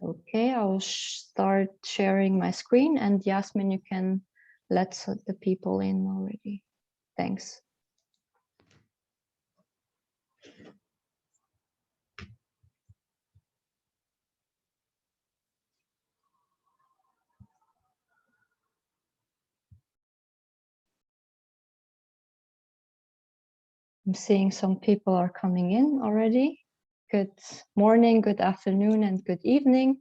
Okay, I will start sharing my screen, and Yasmin, you can let the people in already. Thanks. I'm seeing some people are coming in already. Good morning, good afternoon, and good evening,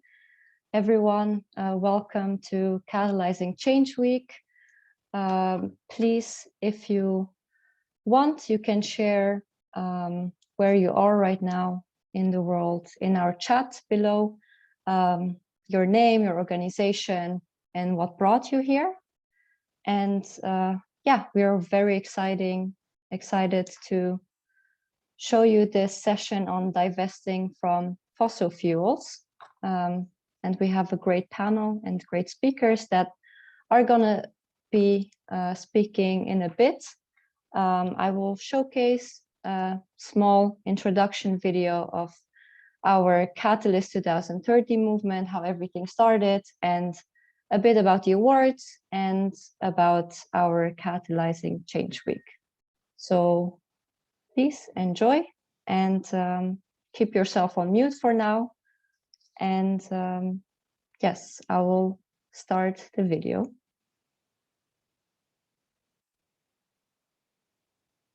everyone. Welcome to Catalyzing Change Week. Please, if you want, you can share where you are right now in the world in our chat below, your name, your organization, and what brought you here. And yeah, we are very excited to show you this session on divesting from fossil fuels. And we have a great panel and great speakers that are gonna be speaking in a bit. I will showcase a small introduction video of our Catalyst 2030 movement, how everything started, and a bit about the awards and about our Catalyzing Change Week. So please enjoy and keep yourself on mute for now. And yes, I will start the video.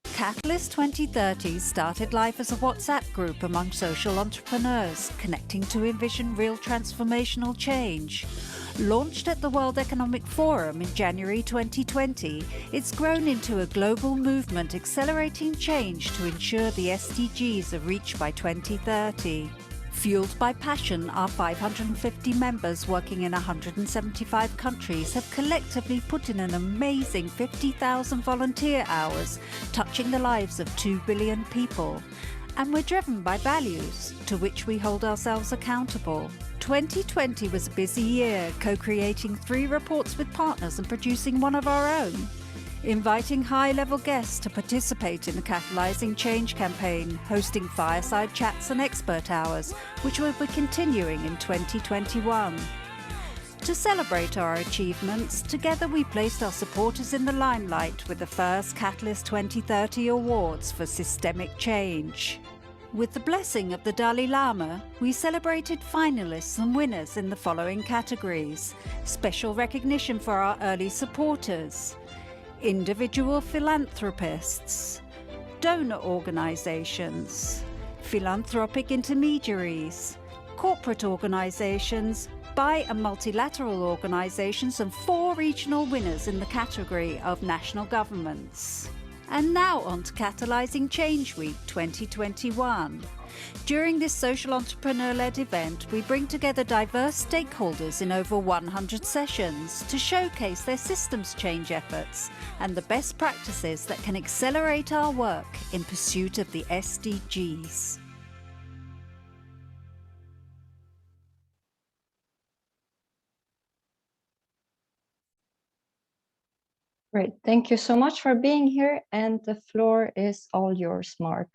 Catalyst 2030 started life as a WhatsApp group among social entrepreneurs, connecting to envision real transformational change. Launched at the World Economic Forum in January 2020, it's grown into a global movement accelerating change to ensure the SDGs are reached by 2030. Fueled by passion, our 550 members working in 175 countries have collectively put in an amazing 50,000 volunteer hours, touching the lives of 2 billion people. And we're driven by values, to which we hold ourselves accountable. 2020 was a busy year, co-creating 3 reports with partners and producing one of our own. Inviting high-level guests to participate in the Catalyzing Change campaign, hosting fireside chats and expert hours, which will be continuing in 2021. To celebrate our achievements, together we placed our supporters in the limelight with the first Catalyst 2030 Awards for Systemic Change. With the blessing of the Dalai Lama, we celebrated finalists and winners in the following categories: special recognition for our early supporters, individual philanthropists, donor organizations, philanthropic intermediaries, corporate organizations, bi- and multilateral organizations, and 4 regional winners in the category of national governments. And now on to Catalyzing Change Week 2021. During this social entrepreneur-led event, we bring together diverse stakeholders in over 100 sessions to showcase their systems change efforts and the best practices that can accelerate our work in pursuit of the SDGs. Great, thank you so much for being here, and the floor is all yours, Mark.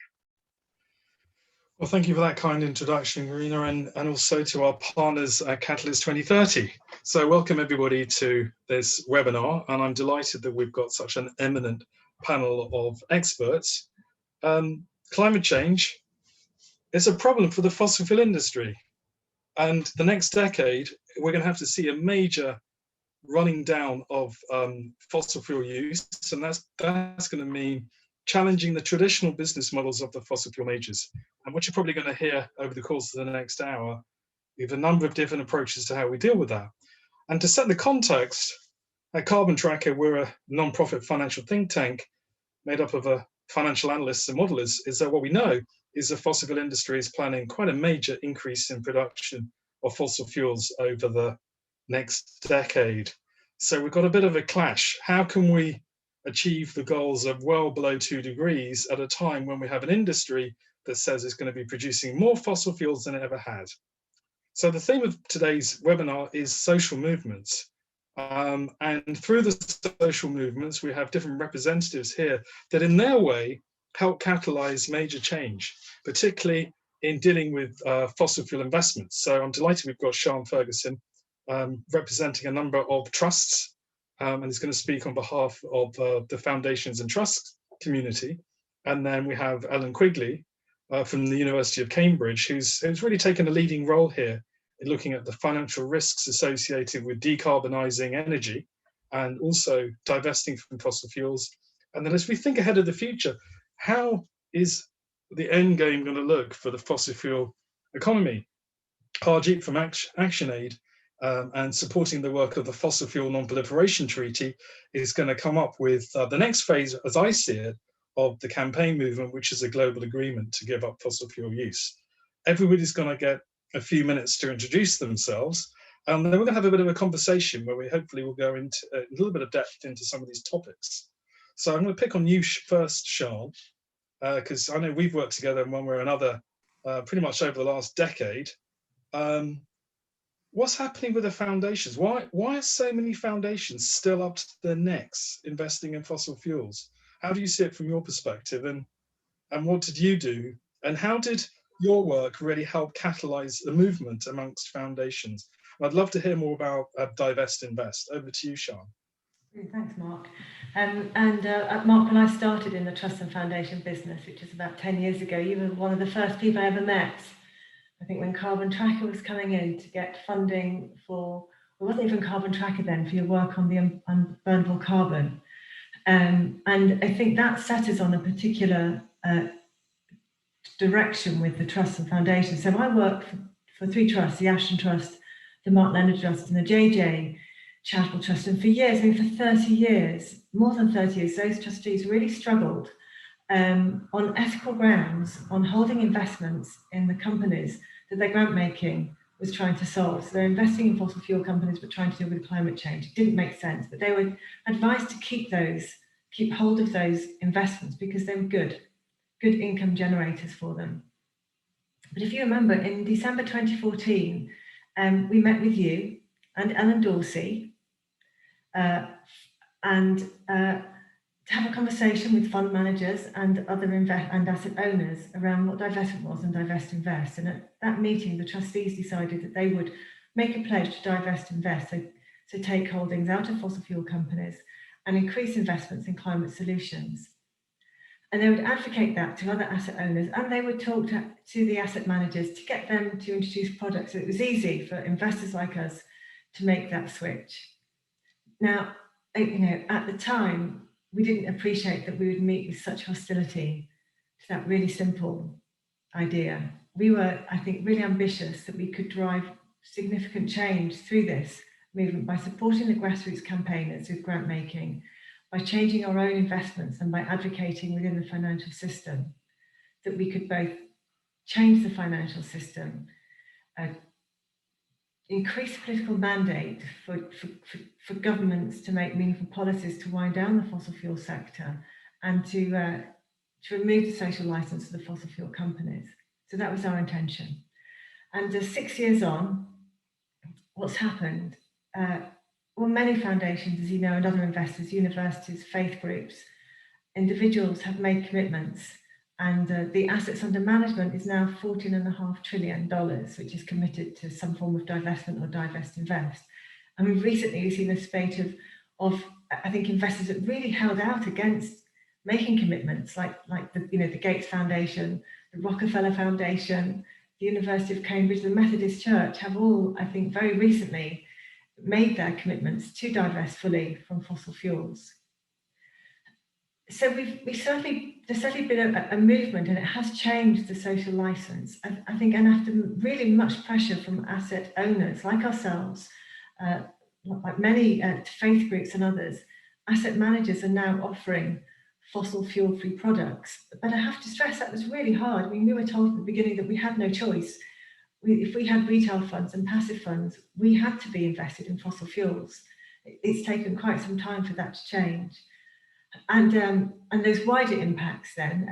Well, thank you for that kind introduction, Marina, and also to our partners at Catalyst 2030. So welcome everybody to this webinar, and I'm delighted that we've got such an eminent panel of experts. Climate change is a problem for the fossil fuel industry, and the next decade we're going to have to see a major running down of fossil fuel use, and that's going to mean challenging the traditional business models of the fossil fuel majors. And what you're probably going to hear over the course of the next hour, we have a number of different approaches to how we deal with that. And to set the context, at Carbon Tracker, we're a non-profit financial think tank made up of financial analysts and modelers, is that what we know is the fossil fuel industry is planning quite a major increase in production of fossil fuels over the next decade. So we've got a bit of a clash. How can we achieve the goals of well below 2 degrees at a time when we have an industry that says it's going to be producing more fossil fuels than it ever had? So the theme of today's webinar is social movements. And through the social movements, we have different representatives here that in their way help catalyze major change, particularly in dealing with fossil fuel investments. So I'm delighted we've got Sian Fergueson representing a number of trusts, and he's going to speak on behalf of the foundations and trust community. And then we have Ellen Quigley from the University of Cambridge, who's really taken a leading role here in looking at the financial risks associated with decarbonising energy and also divesting from fossil fuels. And then as we think ahead of the future, how is the end game going to look for the fossil fuel economy? Harjeet from ActionAid and supporting the work of the Fossil Fuel Non-Proliferation Treaty is going to come up with the next phase, as I see it, of the campaign movement, which is a global agreement to give up fossil fuel use. Everybody's going to get a few minutes to introduce themselves, and then we're going to have a bit of a conversation where we hopefully will go into a little bit of depth into some of these topics. So I'm going to pick on you first, Sian, because I know we've worked together in one way or another pretty much over the last decade. What's happening with the foundations? Why are so many foundations still up to their necks investing in fossil fuels? How do you see it from your perspective? And what did you do? And how did your work really help catalyze the movement amongst foundations? I'd love to hear more about DivestInvest. Over to you, Sian. Thanks, Mark. Mark, when I started in the trust and foundation business, which was about 10 years ago, you were one of the first people I ever met. I think when Carbon Tracker was coming in to get funding for, it wasn't even Carbon Tracker then, for your work on the unburnable carbon. And I think that set us on a particular direction with the trusts and foundations. So I work for three trusts, the Ashton Trust, the Martin Leonard Trust and the JJ Charitable Trust. And for years, I mean for 30 years, more than 30 years, those trustees really struggled on ethical grounds on holding investments in the companies that their grant making was trying to solve. So they're investing in fossil fuel companies but trying to deal with climate change. It didn't make sense, but they were advised to keep hold of those investments because they were good income generators for them. But if you remember, in December 2014, we met with you and Ellen Dorsey to have a conversation with fund managers and other asset owners around what divestment was and DivestInvest. And at that meeting, the trustees decided that they would make a pledge to DivestInvest, so take holdings out of fossil fuel companies and increase investments in climate solutions. And they would advocate that to other asset owners, and they would talk to the asset managers to get them to introduce products. So it was easy for investors like us to make that switch. Now, at the time, we didn't appreciate that we would meet with such hostility to that really simple idea. We were, I think, really ambitious that we could drive significant change through this movement by supporting the grassroots campaigners with grant making, by changing our own investments and by advocating within the financial system, that we could both change the financial system, increase political mandate for governments to make meaningful policies to wind down the fossil fuel sector and to remove the social license of the fossil fuel companies. So that was our intention. And 6 years on, what's happened? Well, many foundations, as you know, and other investors, universities, faith groups, individuals have made commitments, and the assets under management is now $14.5 trillion, which is committed to some form of divestment or DivestInvest. And we've recently seen a spate of I think, investors that really held out against making commitments, like the Gates Foundation, the Rockefeller Foundation, the University of Cambridge, the Methodist Church have all, I think, very recently made their commitments to divest fully from fossil fuels. So there's certainly been a movement, and it has changed the social license. I think, and after really much pressure from asset owners like ourselves, like many faith groups and others, asset managers are now offering fossil fuel-free products. But I have to stress that was really hard. I mean, we were told at the beginning that we had no choice. If we had retail funds and passive funds, we had to be invested in fossil fuels. It's taken quite some time for that to change. And those wider impacts then,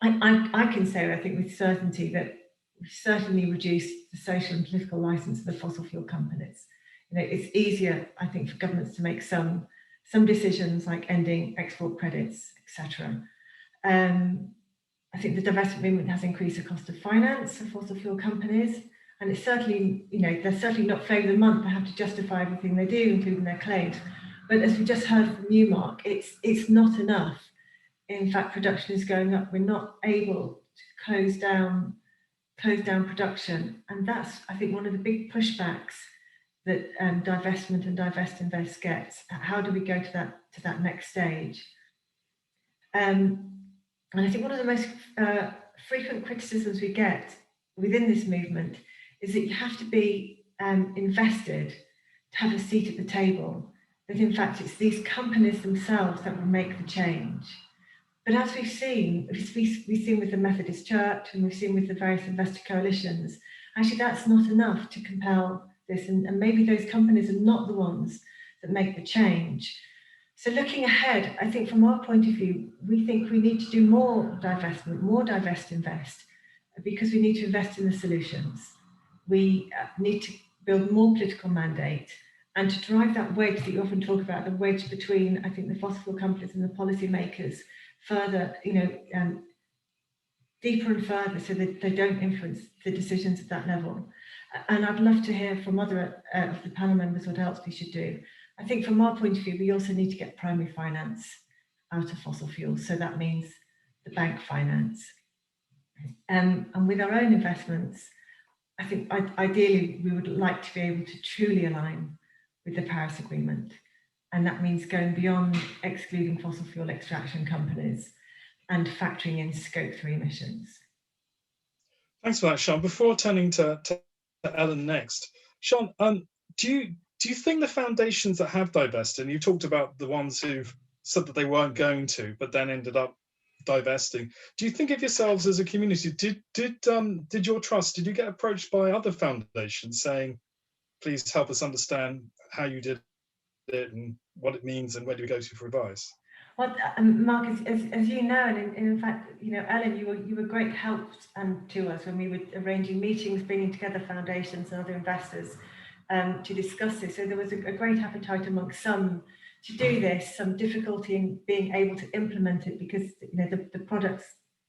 I can say, I think with certainty, that we've certainly reduced the social and political license of the fossil fuel companies. It's easier, I think, for governments to make some decisions like ending export credits, etc. I think the divestment movement has increased the cost of finance for fossil fuel companies, and it's certainly, they're certainly not flavour of the month. They have to justify everything they do, including their claims. But as we just heard from Newmark, it's not enough. In fact, production is going up. We're not able to close down production, and that's, I think, one of the big pushbacks that divestment and DivestInvest gets. How do we go to that next stage? And I think one of the most frequent criticisms we get within this movement is that you have to be invested to have a seat at the table. That in fact it's these companies themselves that will make the change. But as we've seen with the Methodist Church, and we've seen with the various investor coalitions, actually that's not enough to compel this, and maybe those companies are not the ones that make the change. So looking ahead, I think from our point of view, we think we need to do more divestment, more DivestInvest, because we need to invest in the solutions. We need to build more political mandate, and to drive that wedge that you often talk about, the wedge between, I think, the fossil fuel companies and the policymakers further, deeper and further, so that they don't influence the decisions at that level. And I'd love to hear from other of the panel members what else we should do. I think from our point of view, we also need to get primary finance out of fossil fuels. So that means the bank finance. And with our own investments, I think ideally we would like to be able to truly align with the Paris Agreement. And that means going beyond excluding fossil fuel extraction companies and factoring in Scope 3 emissions. Thanks for that, Sian. Before turning to Ellen next, Sian, do you think the foundations that have divested, and you talked about the ones who've said that they weren't going to, but then ended up divesting, do you think of yourselves as a community? Did your trust, did you get approached by other foundations saying, please help us understand how you did it and what it means and where do we go to for advice? Well, Mark, as you know, and in fact, Ellen, you were great help to us when we were arranging meetings, bringing together foundations and other investors to discuss this. So there was a great appetite amongst some to do this, some difficulty in being able to implement it because the products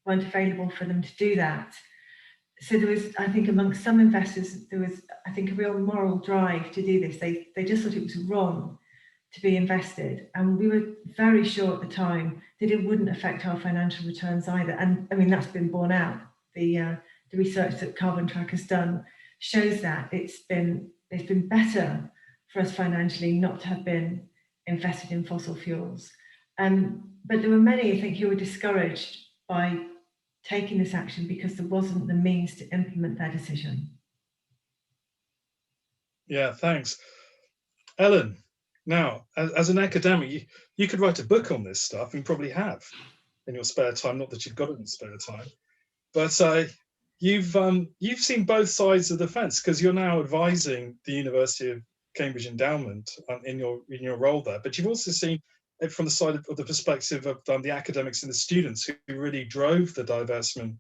weren't available for them to do that. So there was, I think, amongst some investors, there was, I think, a real moral drive to do this. They just thought it was wrong to be invested, and we were very sure at the time that it wouldn't affect our financial returns either. And I mean, that's been borne out. The research that Carbon Track has done shows that it's been better for us financially not to have been invested in fossil fuels. But there were many, I think, who were discouraged by taking this action because there wasn't the means to implement their decision. Yeah, thanks. Ellen, now, as an academic, you could write a book on this stuff and probably have in your spare time, not that you've got it in spare time, but you've seen both sides of the fence because you're now advising the University of Cambridge Endowment in your role there, but you've also seen it from the side of the perspective of the academics and the students who really drove the divestment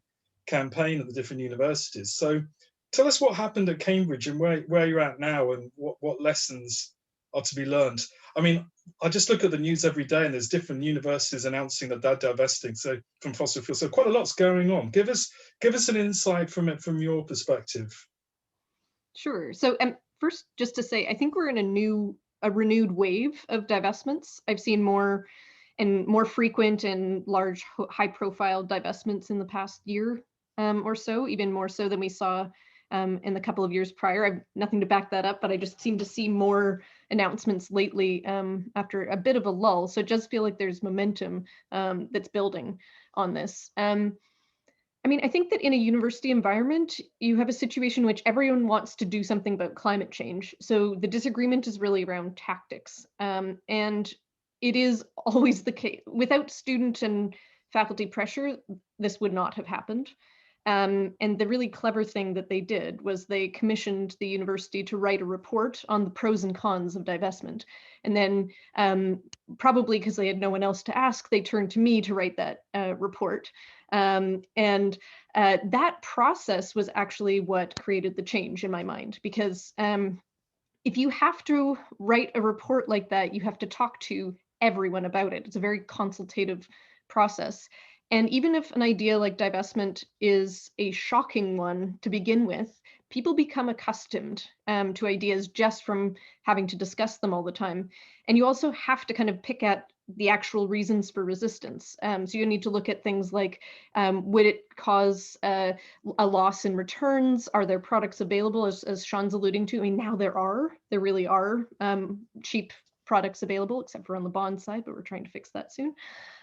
campaign at the different universities. So tell us what happened at Cambridge and where you're at now and what lessons are to be learned. I mean, I just look at the news every day and there's different universities announcing that they're divesting from fossil fuels. So quite a lot's going on. Give us an insight from it from your perspective. Sure. So first, just to say, I think we're in a renewed wave of divestments. I've seen more and more frequent and large, high-profile divestments in the past year or so, even more so than we saw in the couple of years prior. I've nothing to back that up, but I just seem to see more announcements lately after a bit of a lull. So it does feel like there's momentum that's building on this. I mean, I think that in a university environment, you have a situation in which everyone wants to do something about climate change. So the disagreement is really around tactics. And it is always the case. Without student and faculty pressure, this would not have happened. And the really clever thing that they did was they commissioned the university to write a report on the pros and cons of divestment. And then probably because they had no one else to ask, they turned to me to write that report. And that process was actually what created the change in my mind, because if you have to write a report like that, you have to talk to everyone about it. It's a very consultative process. And even if an idea like divestment is a shocking one to begin with, people become accustomed to ideas just from having to discuss them all the time. And you also have to kind of pick at the actual reasons for resistance. So you need to look at things like, would it cause a loss in returns? Are there products available, as Sean's alluding to? I mean, now there really are cheap products available, except for on the bond side, but we're trying to fix that soon.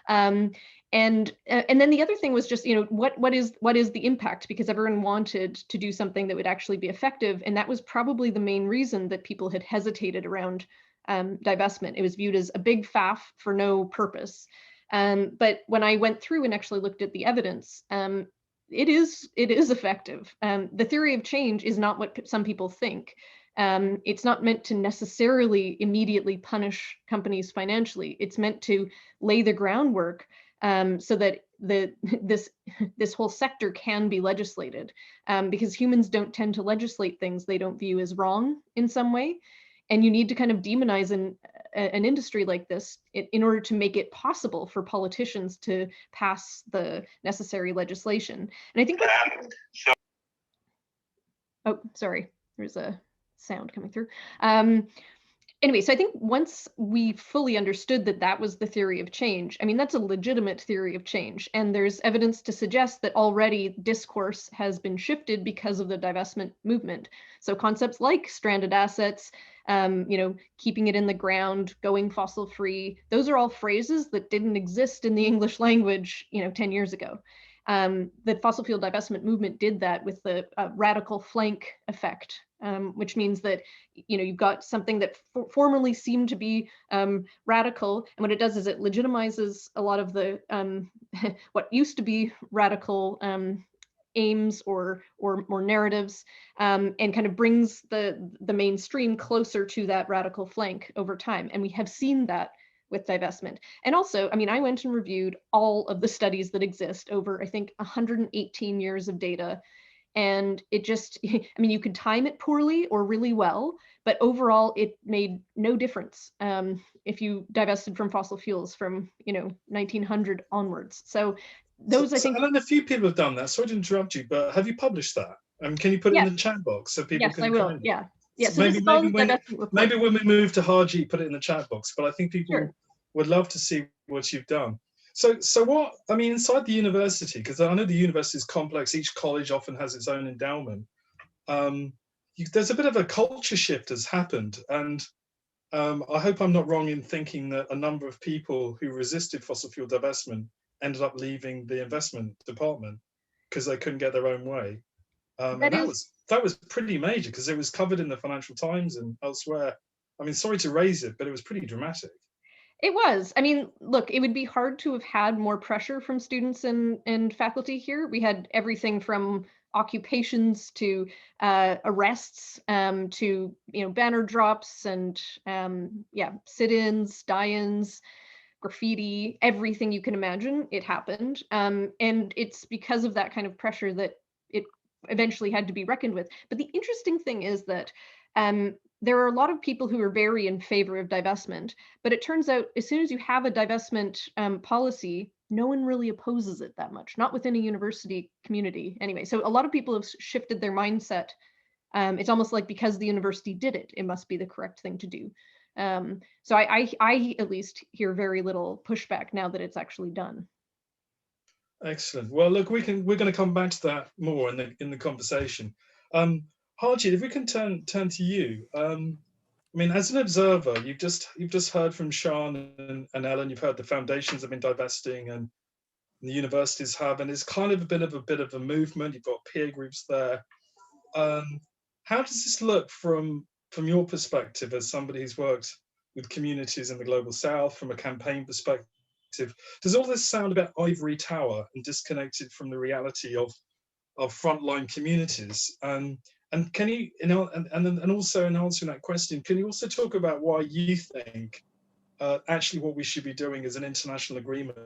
And then the other thing was just, what is the impact? Because everyone wanted to do something that would actually be effective, and that was probably the main reason that people had hesitated around divestment. It was viewed as a big faff for no purpose. But when I went through and actually looked at the evidence, it is effective. The theory of change is not what some people think. It's not meant to necessarily immediately punish companies financially. It's meant to lay the groundwork so that this whole sector can be legislated, because humans don't tend to legislate things they don't view as wrong in some way. And you need to kind of demonize an industry like this in order to make it possible for politicians to pass the necessary legislation. And I think oh, sorry, there's a sound coming through. Anyway, so I think once we fully understood that that was the theory of change, I mean, that's a legitimate theory of change. And there's evidence to suggest that already discourse has been shifted because of the divestment movement. So concepts like stranded assets, keeping it in the ground, going fossil free, those are all phrases that didn't exist in the English language, 10 years ago. The fossil fuel divestment movement did that with the radical flank effect, which means that you've got something that formerly seemed to be radical, and what it does is it legitimizes a lot of the what used to be radical aims or narratives, and kind of brings the mainstream closer to that radical flank over time. And we have seen that with divestment. And also, I mean, I went and reviewed all of the studies that exist over, I think, 118 years of data. And it just, I mean, you could time it poorly or really well, but overall it made no difference if you divested from fossil fuels from, 1900 onwards. So those, I think. I know a few people have done that. Sorry to interrupt you, but have you published that? Can you put it in the chat box so people can? Yes, I will. Yeah. Yeah, so maybe when we move to Harjeet, put it in the chat box. But I think people would love to see what you've done. So what, I mean, inside the university, because I know the university is complex, each college often has its own endowment. There's a bit of a culture shift has happened. And I hope I'm not wrong in thinking that a number of people who resisted fossil fuel divestment ended up leaving the investment department because they couldn't get their own way. And that was pretty major because it was covered in the Financial Times and elsewhere. I mean, sorry to raise it, but it was pretty dramatic. It was. I mean, look, it would be hard to have had more pressure from students and faculty here. We had everything from occupations to arrests to banner drops and sit-ins, die-ins, graffiti, everything you can imagine. It happened, and it's because of that kind of pressure that it eventually had to be reckoned with. But the interesting thing is that there are a lot of people who are very in favor of divestment, but it turns out as soon as you have a divestment policy, no one really opposes it that much, not within a university community anyway. So a lot of people have shifted their mindset. It's almost like because the university did it, it must be the correct thing to do. So I at least hear very little pushback now that it's actually done. Excellent. Well, look, we're going to come back to that more in the conversation. Harjeet, if we can turn to you. I mean, as an observer, you've just heard from Sian and Ellen. You've heard the foundations have been divesting, and the universities have, and it's kind of a bit of a movement. You've got peer groups there. How does this look from your perspective as somebody who's worked with communities in the global south from a campaign perspective? Does all this sound about ivory tower and disconnected from the reality of frontline communities? And can you, and also in answering that question, can you also talk about why you think actually what we should be doing is an international agreement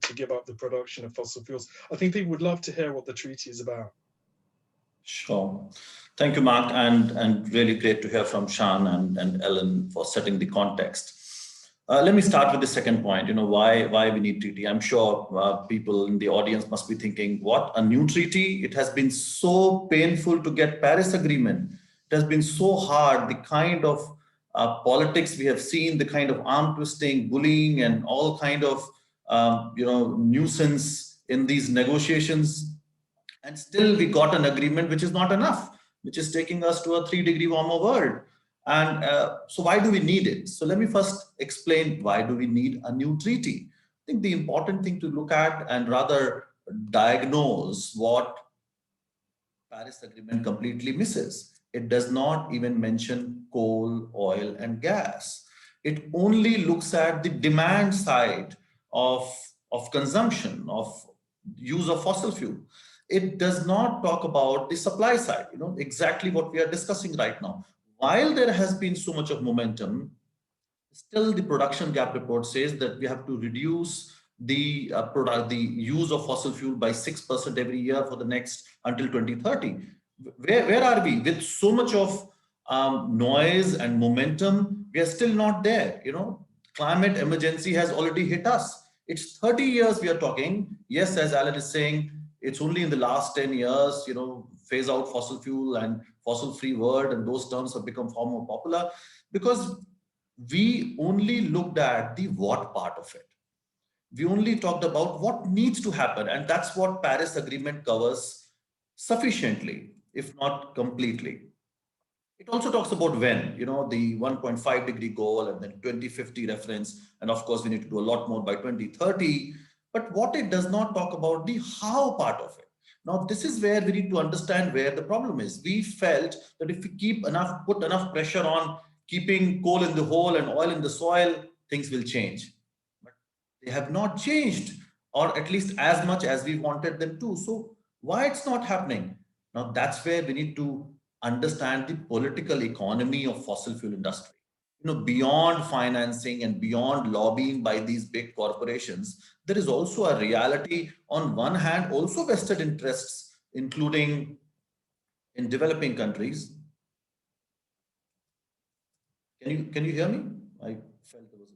to give up the production of fossil fuels? I think people would love to hear what the treaty is about. Sure. Thank you, Mark, and really great to hear from Sian and Ellen for setting the context. Let me start with the second point, why we need treaty. I'm sure people in the audience must be thinking, what, a new treaty? It has been so painful to get Paris Agreement. It has been so hard, the kind of politics we have seen, the kind of arm twisting, bullying, and all kind of, nuisance in these negotiations. And still we got an agreement, which is not enough, which is taking us to a 3-degree warmer world. And so why do we need it? So let me first explain why do we need a new treaty. I think the important thing to look at and rather diagnose what Paris Agreement completely misses. It does not even mention coal, oil, and gas. It only looks at the demand side of consumption, of use of fossil fuel. It does not talk about the supply side, exactly what we are discussing right now. While there has been so much of momentum, still the production gap report says that we have to reduce the use of fossil fuel by 6% every year for the next until 2030. Where are we? With so much of noise and momentum, we are still not there. Climate emergency has already hit us. It's 30 years we are talking. Yes, as Alan is saying, it's only in the last 10 years, phase out fossil fuel and fossil-free world, and those terms have become far more popular because we only looked at the what part of it. We only talked about what needs to happen, and that's what Paris Agreement covers sufficiently, if not completely. It also talks about when, the 1.5-degree goal and then 2050 reference, and of course we need to do a lot more by 2030. But what it does not talk about the how part of it. Now, this is where we need to understand where the problem is. We felt that if we put enough pressure on keeping coal in the hole and oil in the soil, things will change. But they have not changed, or at least as much as we wanted them to. So why it's not happening? Now, that's where we need to understand the political economy of fossil fuel industry. Beyond financing and beyond lobbying by these big corporations, there is also a reality on one hand, also vested interests, including in developing countries. Can you hear me? I felt there was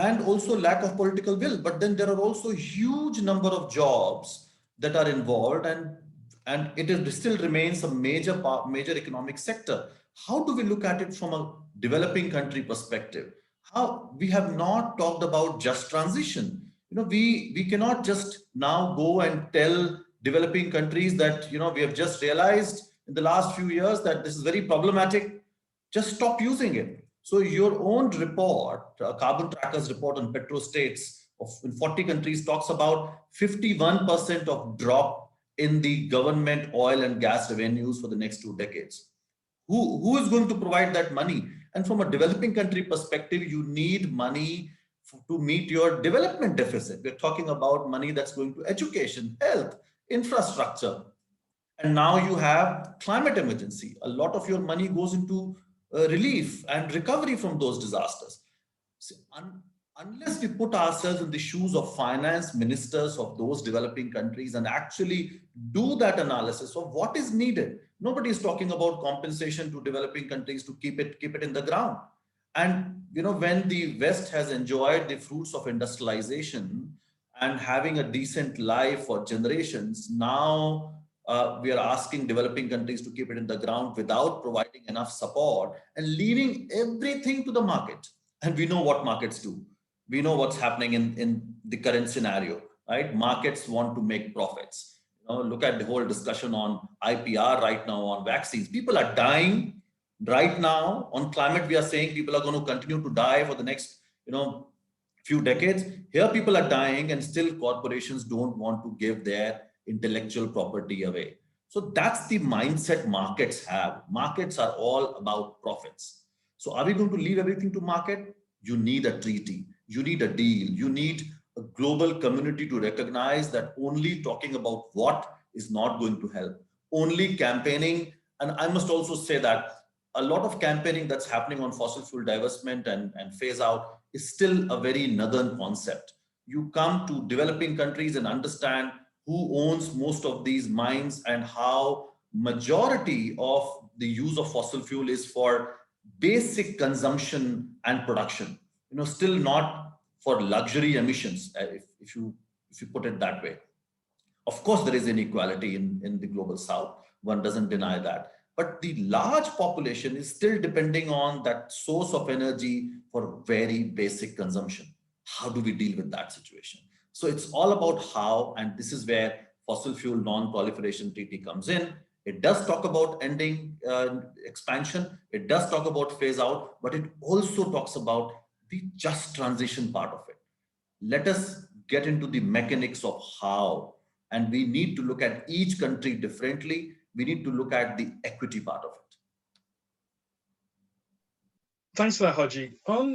and also lack of political will. But then there are also a huge number of jobs that are involved, and it still remains a major economic sector. How do we look at it from a developing country perspective? How we have not talked about just transition. We cannot just now go and tell developing countries that, we have just realized in the last few years that this is very problematic. Just stop using it. So your own report, Carbon Trackers report on petrostates in 40 countries talks about 51% of drop in the government oil and gas revenues for the next 2 decades. Who is going to provide that money? And from a developing country perspective, you need money to meet your development deficit. We're talking about money that's going to education, health, infrastructure. And now you have climate emergency. A lot of your money goes into relief and recovery from those disasters. So, unless we put ourselves in the shoes of finance ministers of those developing countries and actually do that analysis of what is needed, nobody is talking about compensation to developing countries to keep it in the ground. And when the West has enjoyed the fruits of industrialization and having a decent life for generations, now we are asking developing countries to keep it in the ground without providing enough support and leaving everything to the market. And we know what markets do. We know what's happening in the current scenario, right? Markets want to make profits. Look at the whole discussion on IPR right now on vaccines. People are dying right now. On climate, we are saying people are going to continue to die for the next, few decades. Here, people are dying, and still corporations don't want to give their intellectual property away. So that's the mindset markets have. Markets are all about profits. So are we going to leave everything to market? You need a treaty. You need a deal. You need a global community to recognize that only talking about what is not going to help. Only campaigning, and I must also say that a lot of campaigning that's happening on fossil fuel divestment and phase out is still a very northern concept. You come to developing countries and understand who owns most of these mines and how majority of the use of fossil fuel is for basic consumption and production. still not for luxury emissions, if you put it that way. Of course, there is inequality in the global south. One doesn't deny that. But the large population is still depending on that source of energy for very basic consumption. How do we deal with that situation? So it's all about how, and this is where fossil fuel non-proliferation treaty comes in. It does talk about ending expansion. It does talk about phase out, but it also talks about the just transition part of it. Let us get into the mechanics of how, and we need to look at each country differently. We need to look at the equity part of it. Thanks for that, Harjeet. On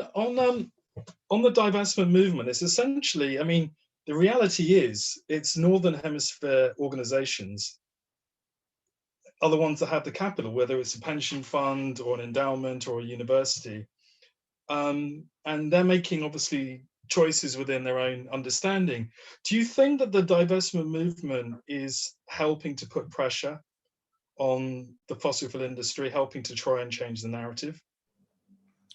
the divestment movement, it's essentially, I mean, the reality is it's Northern Hemisphere organizations are the ones that have the capital, whether it's a pension fund or an endowment or a university. And they're making obviously choices within their own understanding. Do you think that the divestment movement is helping to put pressure on the fossil fuel industry, helping to try and change the narrative?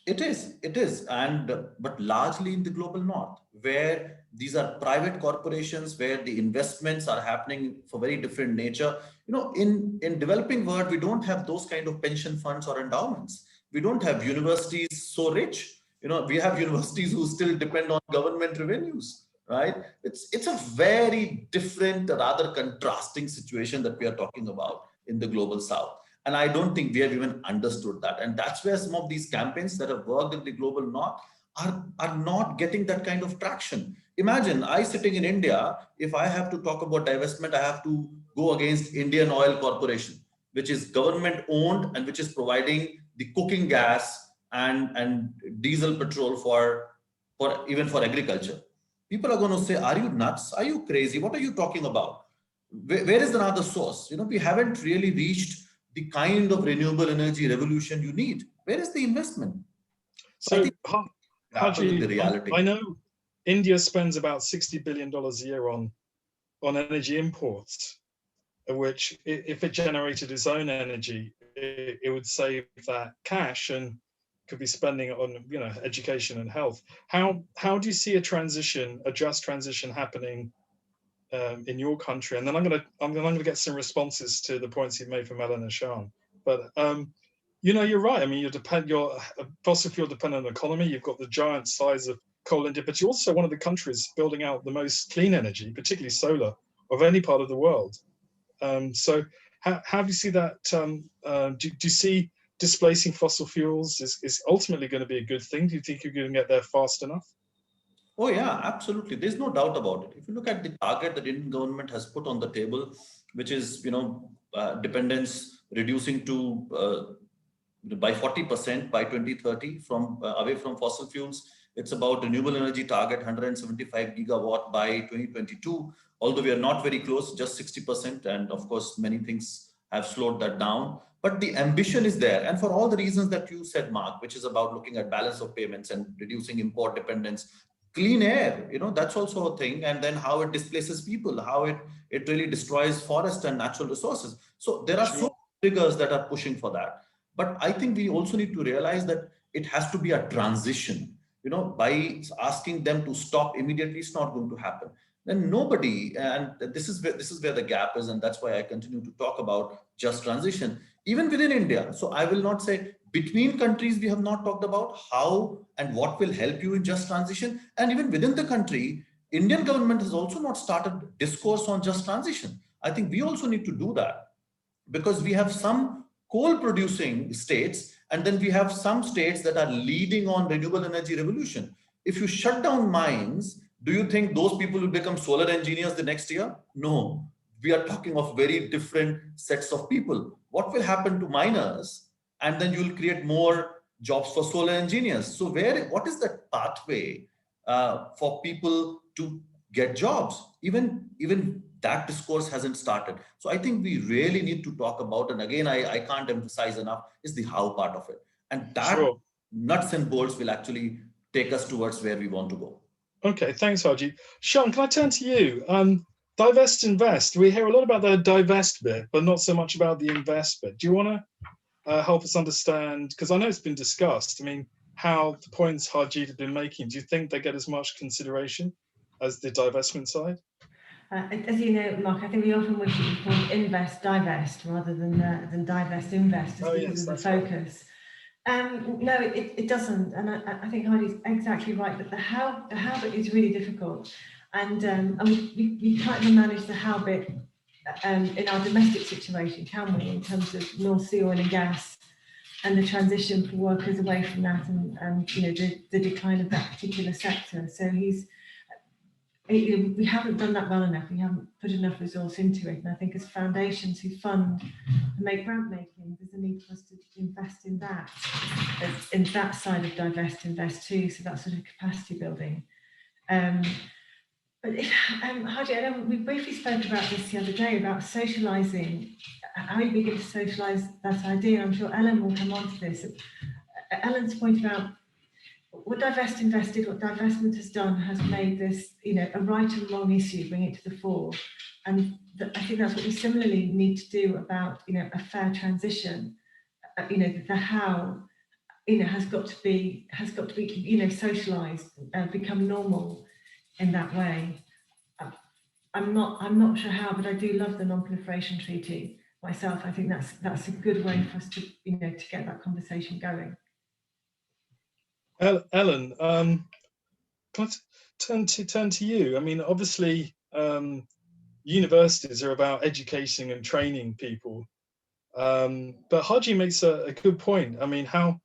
It is, and but largely in the global north, where these are private corporations, where the investments are happening for very different nature. In developing world, we don't have those kind of pension funds or endowments. We don't have universities so rich. We have universities who still depend on government revenues, right? It's a very different, rather contrasting situation that we are talking about in the global south. And I don't think we have even understood that. And that's where some of these campaigns that have worked in the global north are not getting that kind of traction. Imagine I sitting in India, if I have to talk about divestment, I have to go against Indian Oil Corporation, which is government owned and which is providing the cooking gas and diesel petrol for agriculture. People are going to say, are you nuts? Are you crazy? What are you talking about? Where is another source? We haven't really reached the kind of renewable energy revolution you need. Where is the investment? So, Harjeet, the reality. I know India spends about $60 billion a year on energy imports, which if it generated its own energy, it would save that cash and could be spending it on education and health. How do you see a just transition happening in your country? And then I'm gonna get some responses to the points you've made from Ellen and Sian. But you're right. I mean, you're a fossil fuel dependent economy. You've got the giant size of coal India, but you're also one of the countries building out the most clean energy, particularly solar, of any part of the world. So how do you see that? Do you see displacing fossil fuels is ultimately going to be a good thing? Do you think you're going to get there fast enough? Oh yeah, absolutely. There's no doubt about it. If you look at the target that the Indian government has put on the table, which is dependence reducing to by 40% by 2030 from away from fossil fuels. It's about renewable energy target 175 gigawatt by 2022. Although we are not very close, just 60%, and of course many things have slowed that down. But the ambition is there, and for all the reasons that you said, Mark, which is about looking at balance of payments and reducing import dependence. Clean air, that's also a thing, and then how it displaces people, how it really destroys forest and natural resources. So there are so many triggers that are pushing for that. But I think we also need to realize that it has to be a transition. By asking them to stop immediately, it's not going to happen. Then nobody, and this is where the gap is, and that's why I continue to talk about just transition, even within India. So I will not say between countries, we have not talked about how and what will help you in just transition. And even within the country, Indian government has also not started discourse on just transition. I think we also need to do that, because we have some coal producing states, and then we have some states that are leading on renewable energy revolution. If you shut down mines, do you think those people will become solar engineers the next year? No, we are talking of very different sets of people. What will happen to miners? And then you'll create more jobs for solar engineers. So what is that pathway for people to get jobs? Even that discourse hasn't started. So I think we really need to talk about, and again, I can't emphasize enough, is the how part of it. And that nuts and bolts will actually take us towards where we want to go. Okay, thanks, Harjeet. Sian, can I turn to you? DivestInvest. We hear a lot about the divest bit, but not so much about the invest bit. Do you want to help us understand? Because I know it's been discussed. I mean, how the points Harjeet had been making, do you think they get as much consideration as the divestment side? As you know, Mark, I think we often wish it was called invest, divest, rather than divest, invest, just because of the focus. No, it doesn't, and I think Heidi's exactly right that the how bit is really difficult, and we can't even manage the how bit in our domestic situation, can we? In terms of North Sea oil and gas, and the transition for workers away from that, and you know the decline of that particular sector. So we haven't done that well enough. We haven't put enough resource into it, and I think as foundations who fund and make grant making, there's a need for us to invest in that side of divest too. So that sort of capacity building. But Harjeet, I know we briefly spoke about this the other day about socialising. How you begin to socialise that idea. I'm sure Ellen will come on to this. Ellen's point about what DivestInvest did, what divestment has done, has made this, you know, a right and wrong issue, bring it to the fore, and I think that's what we similarly need to do about, you know, a fair transition. You know, the how, you know, has got to be, you know, socialised and become normal in that way. I'm not sure how, but I do love the non-proliferation treaty myself. I think that's a good way for us to, you know, to get that conversation going. Ellen, can I turn to you? I mean, obviously, universities are about educating and training people, but Harjeet makes a good point. I mean, how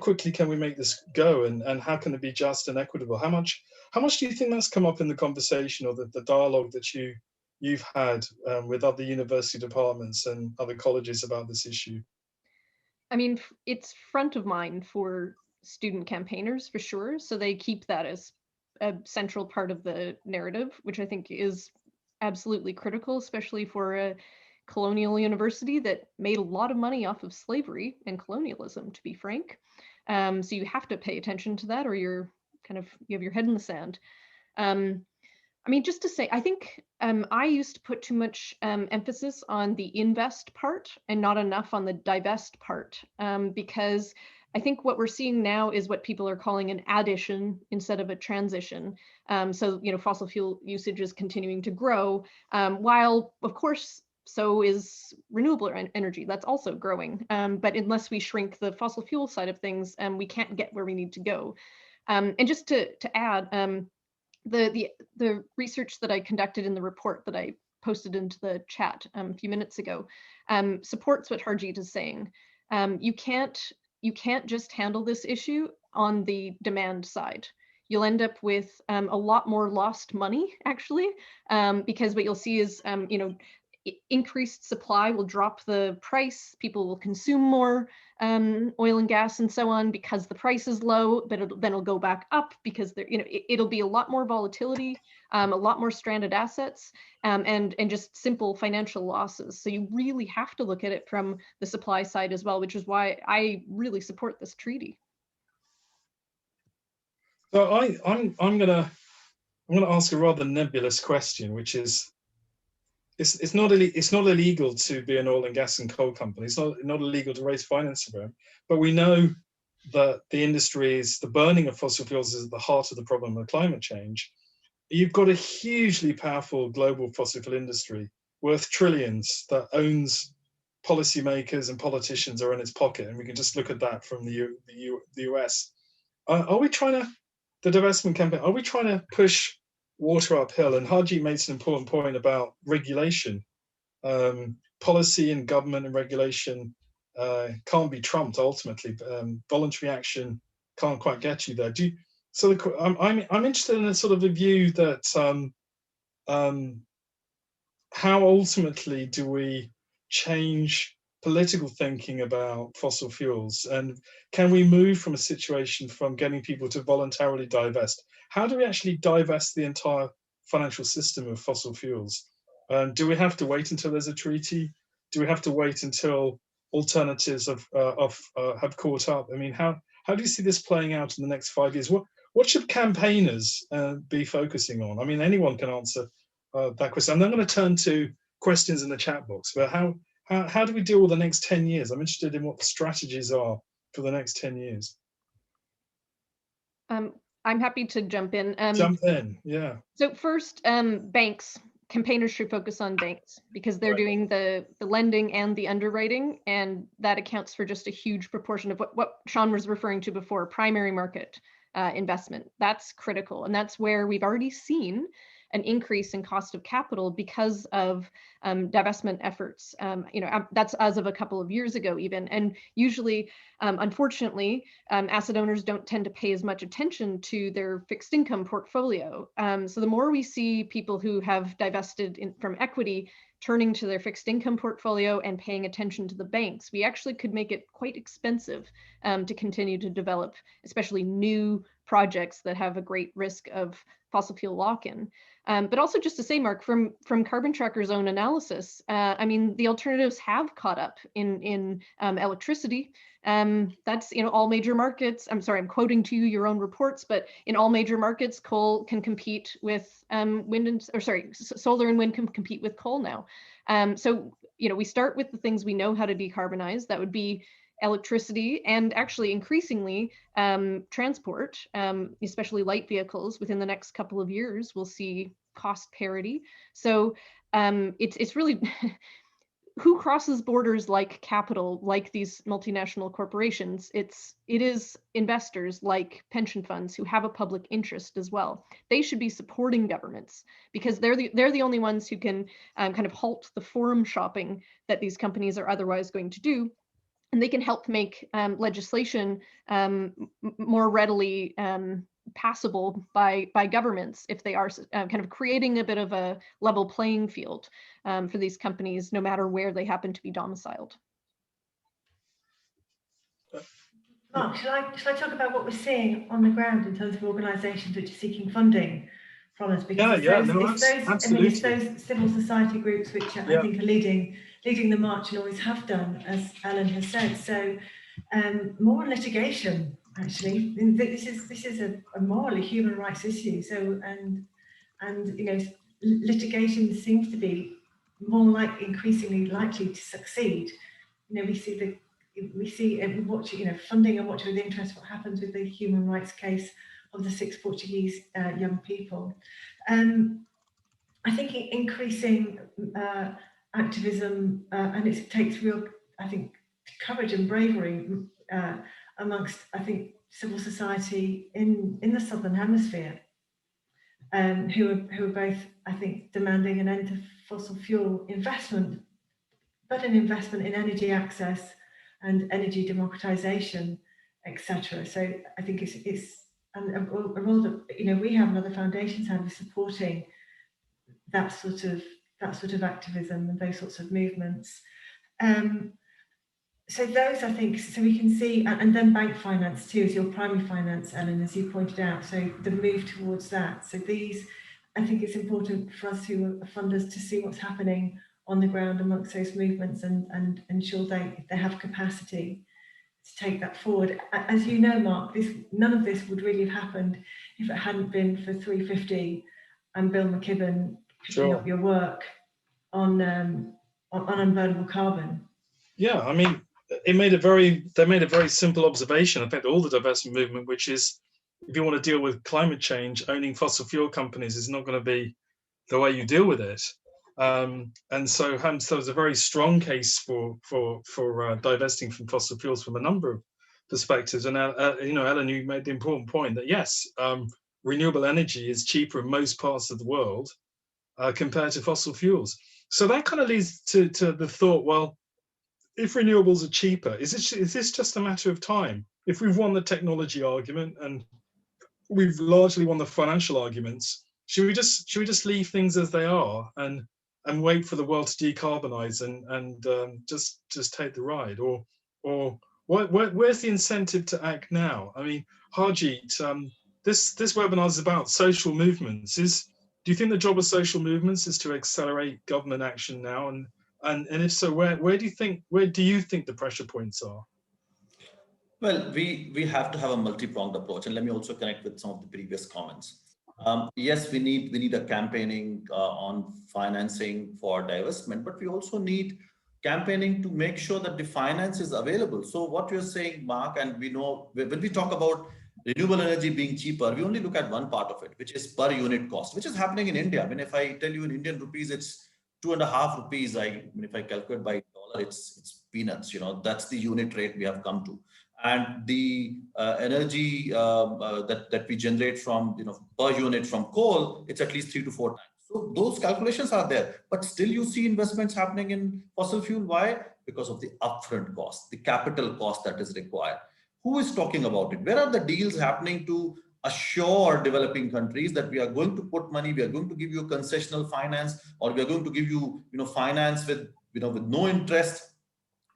quickly can we make this go, and how can it be just and equitable? How much do you think that's come up in the conversation or the dialogue that you've had with other university departments and other colleges about this issue? I mean, it's front of mind for student campaigners for sure. So they keep that as a central part of the narrative, which I think is absolutely critical, especially for a colonial university that made a lot of money off of slavery and colonialism, to be frank. So you have to pay attention to that, or you have your head in the sand. I mean, just to say, I think I used to put too much emphasis on the invest part and not enough on the divest part, because I think what we're seeing now is what people are calling an addition instead of a transition. So, you know, fossil fuel usage is continuing to grow, while of course, so is renewable energy. That's also growing. But unless we shrink the fossil fuel side of things, we can't get where we need to go. And just to add, the research that I conducted in the report that I posted into the chat a few minutes ago supports what Harjeet is saying. You can't just handle this issue on the demand side. You'll end up with a lot more lost money, actually, because what you'll see is, you know, increased supply will drop the price. People will consume more oil and gas and so on because the price is low, but then it'll go back up because there, you know, it'll be a lot more volatility, a lot more stranded assets, and just simple financial losses. So you really have to look at it from the supply side as well, which is why I really support this treaty. So I'm gonna ask a rather nebulous question, which is, it's not illegal to be an oil and gas and coal company. It's not illegal to raise finance for them, but we know that the burning of fossil fuels is at the heart of the problem of climate change. You've got a hugely powerful global fossil fuel industry worth trillions that owns policymakers and politicians are in its pocket, and we can just look at that from the US. Are we trying to, the divestment campaign, are we trying to push water uphill? And Harjeet makes an important point about regulation. Policy and government and regulation can't be trumped ultimately. Voluntary action can't quite get you there. I'm interested in a sort of a view that how ultimately do we change political thinking about fossil fuels, and can we move from a situation from getting people to voluntarily divest? How do we actually divest the entire financial system of fossil fuels? Do we have to wait until there's a treaty? Do we have to wait until alternatives have caught up? I mean, how do you see this playing out in the next 5 years? What should campaigners be focusing on? I mean, anyone can answer that question. I'm going to turn to questions in the chat box, but how do we deal with the next 10 years? I'm interested in what the strategies are for the next 10 years. I'm happy to jump in. Jump in, yeah. So first, banks. Campaigners should focus on banks because they're doing the lending and the underwriting, and that accounts for just a huge proportion of what Sean was referring to before, primary market investment. That's critical, and that's where we've already seen an increase in cost of capital because of divestment efforts. That's as of a couple of years ago even. And usually, unfortunately, asset owners don't tend to pay as much attention to their fixed income portfolio. So the more we see people who have divested from equity turning to their fixed income portfolio and paying attention to the banks, we actually could make it quite expensive to continue to develop, especially new projects that have a great risk of fossil fuel lock-in. But also just to say, Mark, from Carbon Tracker's own analysis, I mean, the alternatives have caught up in electricity. That's all major markets. I'm sorry, I'm quoting to you your own reports, but in all major markets, coal can compete with solar and wind can compete with coal now. So we start with the things we know how to decarbonize. That would be electricity and actually increasingly transport, especially light vehicles. Within the next couple of years, we'll see cost parity. So it's really who crosses borders like capital, like these multinational corporations. It is investors like pension funds who have a public interest as well. They should be supporting governments because they're the only ones who can kind of halt the forum shopping that these companies are otherwise going to do. And they can help make legislation more readily passable by governments if they are kind of creating a bit of a level playing field for these companies, no matter where they happen to be domiciled. Mark, shall I talk about what we're seeing on the ground in terms of organisations which are seeking funding from us? Because it's those civil society groups which I think are leading the march and always have done, as Alan has said. So more on litigation, actually. This is a morally human rights issue. So and litigation seems to be more increasingly likely to succeed. We see and watch funding and watch with interest what happens with the human rights case of the 6 Portuguese young people. I think increasing activism and it takes real, I think, courage and bravery amongst, I think, civil society in the Southern Hemisphere, who are both, I think, demanding an end to fossil fuel investment, but an investment in energy access and energy democratization, etc. So I think it's a role that we have and other foundations have is supporting that sort of activism and those sorts of movements. So those, I think, so we can see, and then bank finance too is your primary finance, Ellen, as you pointed out. So the move towards that. So these, I think it's important for us who are funders to see what's happening on the ground amongst those movements and ensure they have capacity to take that forward. As you know, Mark, none of this would really have happened if it hadn't been for 350 and Bill McKibben picking up your work on unburnable carbon. Yeah, I mean, they made a very simple observation. In fact, all the divestment movement, which is, if you want to deal with climate change, owning fossil fuel companies is not going to be the way you deal with it. And so there's a very strong case for divesting from fossil fuels from a number of perspectives. And Ellen, you made the important point that yes, renewable energy is cheaper in most parts of the world compared to fossil fuels. So that kind of leads to the thought, well, if renewables are cheaper, is this just a matter of time? If we've won the technology argument and we've largely won the financial arguments, should we just leave things as they are and wait for the world to decarbonize and just take the ride, or where's the incentive to act now? I mean, Harjeet, this webinar is about social movements. Do you think the job of social movements is to accelerate government action now? And if so, where do you think the pressure points are? Well, we have to have a multi-pronged approach, and let me also connect with some of the previous comments. Yes, we need a campaigning on financing for divestment, but we also need campaigning to make sure that the finance is available. So what you're saying, Mark, and we know when we talk about renewable energy being cheaper, we only look at one part of it, which is per unit cost, which is happening in India. I mean, if I tell you in Indian rupees, it's 2.5 rupees. I mean, if I calculate by dollar, it's peanuts. You know, that's the unit rate we have come to. And the energy that we generate from, you know, per unit from coal, it's at least 3 to 4 times. So those calculations are there, but still you see investments happening in fossil fuel. Why? Because of the upfront cost, the capital cost that is required. Who is talking about it? Where are the deals happening to assure developing countries that we are going to put money, we are going to give you concessional finance, or we are going to give you, you know, finance with, you know, with no interest?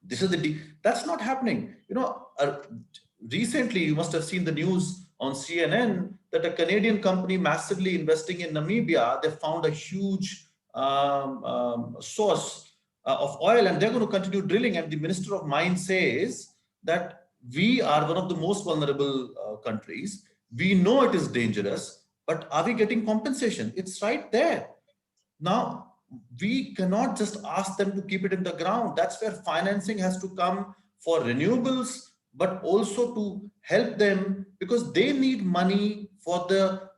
This is the deal. That's not happening. You know, recently you must have seen the news on CNN that a Canadian company massively investing in Namibia, they found a huge source of oil, and they're going to continue drilling. And the Minister of Mines says that we are one of the most vulnerable countries. We know it is dangerous, but are we getting compensation? It's right there. Now, we cannot just ask them to keep it in the ground. That's where financing has to come for renewables, but also to help them, because they need money for their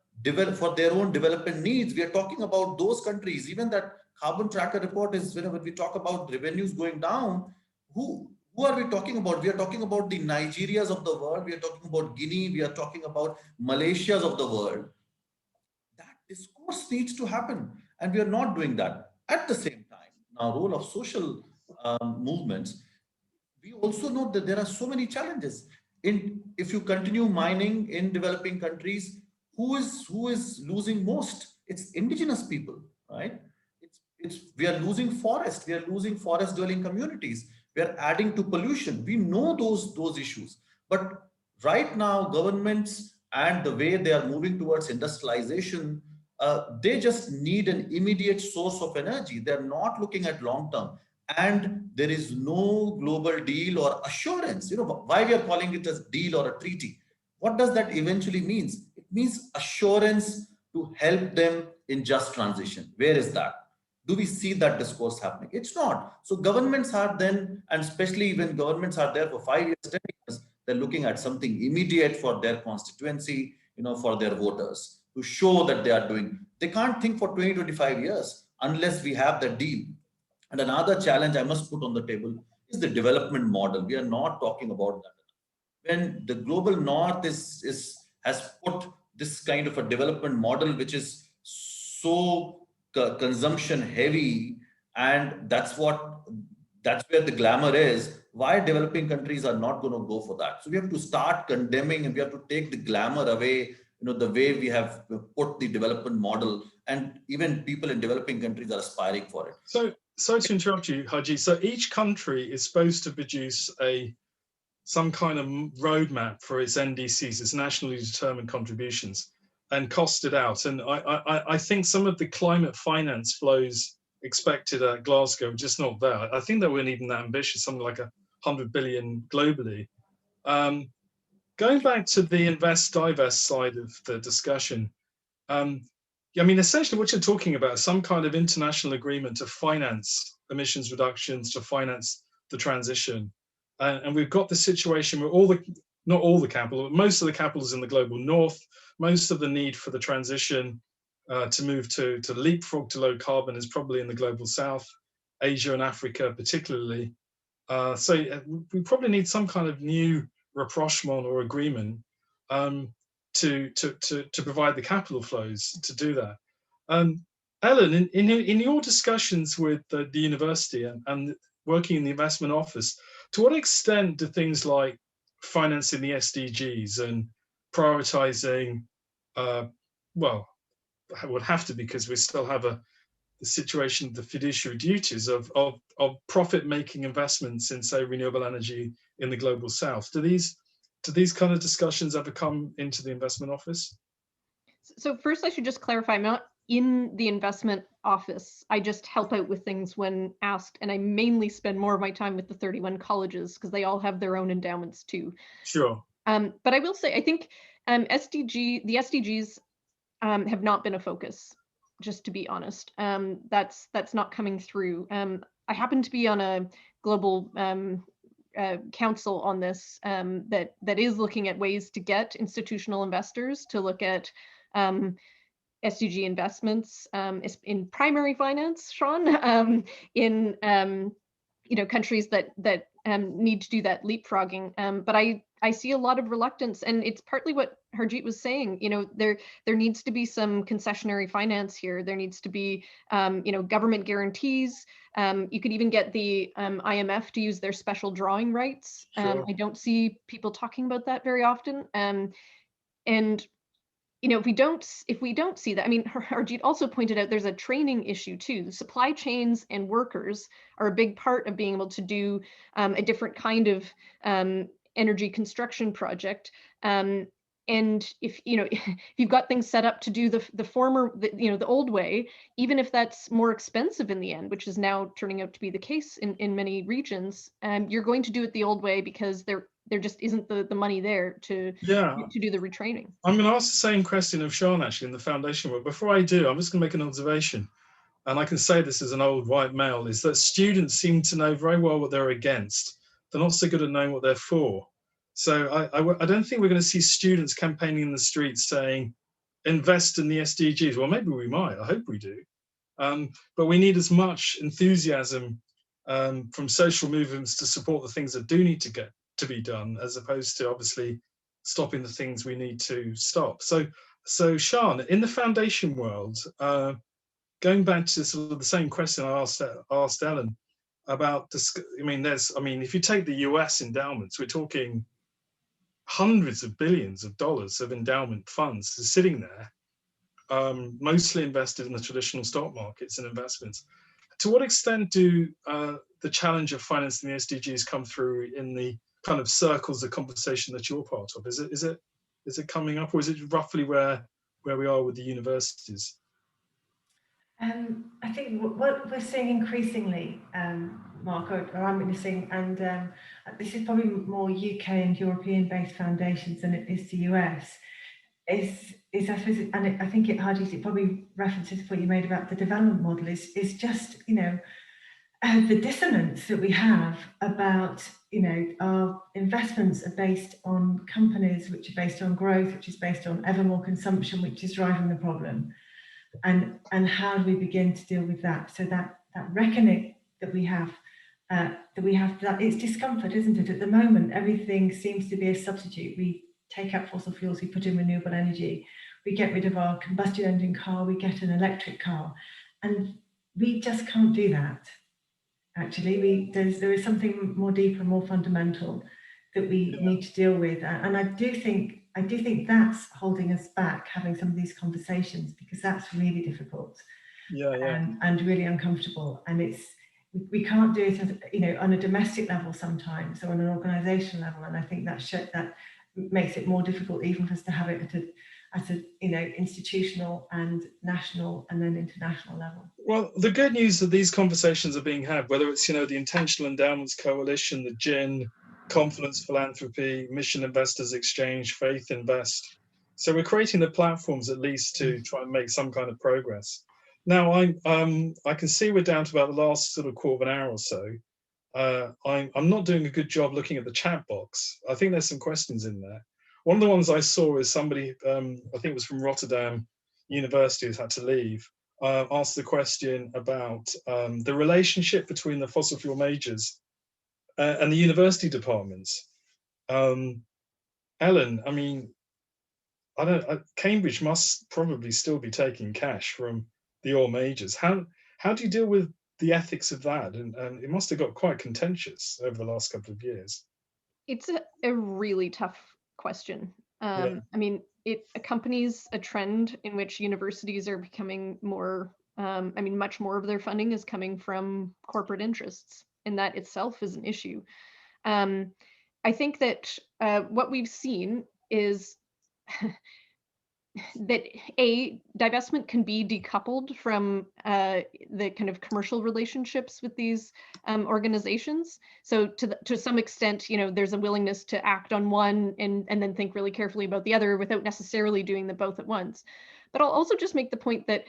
own development needs. We are talking about those countries. Even that carbon tracker report is, when we talk about revenues going down, who are we talking about? We are talking about the Nigerias of the world. We are talking about Guinea. We are talking about Malaysias of the world. That discourse needs to happen, and we are not doing that. At the same time, now role of social movements, we also know that there are so many challenges. If you continue mining in developing countries, who is losing most? It's indigenous people, right? We are losing forest. We are losing forest dwelling communities. We are adding to pollution. We know those issues, but right now governments and the way they are moving towards industrialization, they just need an immediate source of energy. They're not looking at long term, and there is no global deal or assurance. You know why we are calling it as deal or a treaty? What does that eventually means? It means assurance to help them in just transition. Where is that? Do we see that discourse happening? It's not. So governments are then, and especially when governments are there for 5 years, 10 years, they're looking at something immediate for their constituency, you know, for their voters, to show that they are doing. They can't think for 20, 25 years unless we have the deal. And another challenge I must put on the table is the development model. We are not talking about that. When the global north has put this kind of a development model, which is so consumption heavy, and that's where the glamour is. Why developing countries are not going to go for that? So we have to start condemning, and we have to take the glamour away, you know, the way we have put the development model, and even people in developing countries are aspiring for it. So sorry to interrupt you, Harjeet. So each country is supposed to produce some kind of roadmap for its NDCs, its nationally determined contributions, and cost it out. And I think some of the climate finance flows expected at Glasgow are just not there. I think they weren't even that ambitious, something like 100 billion globally. Going back to the divest side of the discussion, I mean, essentially what you're talking about is some kind of international agreement to finance emissions reductions, to finance the transition. And we've got the situation where not all the capital, but most of the capital is in the global north. Most of the need for the transition to move to leapfrog to low carbon is probably in the global south, Asia and Africa particularly. So we probably need some kind of new rapprochement or agreement to provide the capital flows to do that. Ellen, in your discussions with the university and working in the investment office, to what extent do things like financing the SDGs and prioritizing, well, it would have to, because we still have the situation, the fiduciary duties of profit-making investments in, say, renewable energy in the global south. Do these kind of discussions ever come into the investment office? So first, I should just clarify, I'm not in the investment office. I just help out with things when asked, and I mainly spend more of my time with the 31 colleges because they all have their own endowments too. Sure. But I will say, I think the SDGs have not been a focus, just to be honest. That's not coming through. I happen to be on a global council on this that is looking at ways to get institutional investors to look at SDG investments in primary finance, Sean, in countries that need to do that leapfrogging. But I see a lot of reluctance, and it's partly what Harjeet was saying. There needs to be some concessionary finance here. There needs to be government guarantees. You could even get the IMF to use their special drawing rights. Sure. I don't see people talking about that very often. And if we don't see that, I mean, Harjeet also pointed out there's a training issue too. The supply chains and workers are a big part of being able to do a different kind of energy construction project. And if you've got things set up to do the old way, even if that's more expensive in the end, which is now turning out to be the case in many regions, you're going to do it the old way because there just isn't the money there to do the retraining. I'm going to ask the same question of Sean actually in the foundation work. Before I do, I'm just going to make an observation, and I can say this as an old white male, is that students seem to know very well what they're against. They're not so good at knowing what they're for. So I don't think we're going to see students campaigning in the streets saying, invest in the SDGs. Well, maybe we might, I hope we do. But we need as much enthusiasm from social movements to support the things that do need to be done, as opposed to obviously stopping the things we need to stop. So Sian, in the foundation world, going back to sort of the same question I asked Ellen about, if you take the US endowments, we're talking hundreds of billions of dollars of endowment funds sitting there, mostly invested in the traditional stock markets and investments. To what extent do the challenge of financing the SDGs come through in the kind of circles of conversation that you're part of? Is it coming up, or is it roughly where we are with the universities? I think what we're seeing increasingly, Mark, or I'm witnessing, and this is probably more UK and European-based foundations than it is the US, is I suppose, and I think Harjeet, it probably references what you made about the development model, is just, the dissonance that we have about, our investments are based on companies which are based on growth, which is based on ever more consumption, which is driving the problem. And how do we begin to deal with that? So that reckoning that we have, that it's discomfort, isn't it? At the moment, everything seems to be a substitute. We take out fossil fuels, we put in renewable energy, we get rid of our combustion engine car, we get an electric car, and we just can't do that. Actually, there is something more deeper, more fundamental that we need to deal with, and I do think that's holding us back, having some of these conversations, because that's really difficult, and really uncomfortable. And we can't do it, on a domestic level sometimes, or on an organisation level. And I think that makes it more difficult even for us to have it at a institutional and national and then international level. Well, the good news that these conversations are being had, whether it's the Intentional Endowments Coalition, the GIN, Confidence Philanthropy, Mission Investors Exchange, Faith Invest. So we're creating the platforms at least to try and make some kind of progress. Now I can see we're down to about the last sort of quarter of an hour or so. I'm not doing a good job looking at the chat box. I think there's some questions in there. One of the ones I saw is somebody, I think it was from Rotterdam University, who's had to leave, asked the question about the relationship between the fossil fuel majors and the university departments. Ellen, Cambridge must probably still be taking cash from the oil majors. How do you deal with the ethics of that? And it must have got quite contentious over the last couple of years. It's a really tough question. It accompanies a trend in which universities are becoming more, much more of their funding is coming from corporate interests, and that itself is an issue. I think that what we've seen is that divestment can be decoupled from the kind of commercial relationships with these organizations. So to some extent, there's a willingness to act on one and then think really carefully about the other without necessarily doing them both at once. But I'll also just make the point that,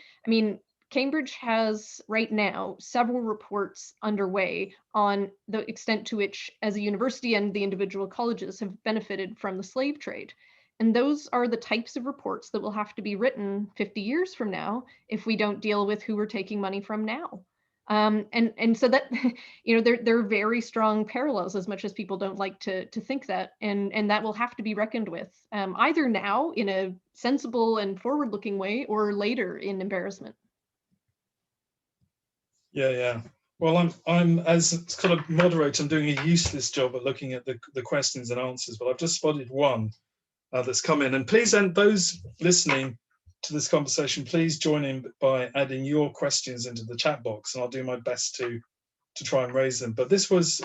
Cambridge has right now several reports underway on the extent to which, as a university and the individual colleges, have benefited from the slave trade. And those are the types of reports that will have to be written 50 years from now if we don't deal with who we're taking money from now. And so that, you know, there are very strong parallels, as much as people don't like to think that, and that will have to be reckoned with, either now in a sensible and forward-looking way, or later in embarrassment. Yeah. Well, I'm as kind of moderator, I'm doing a useless job at looking at the questions and answers, but I've just spotted one that's come in. And please, and those listening to this conversation, please join in by adding your questions into the chat box, and I'll do my best to try and raise them. But this was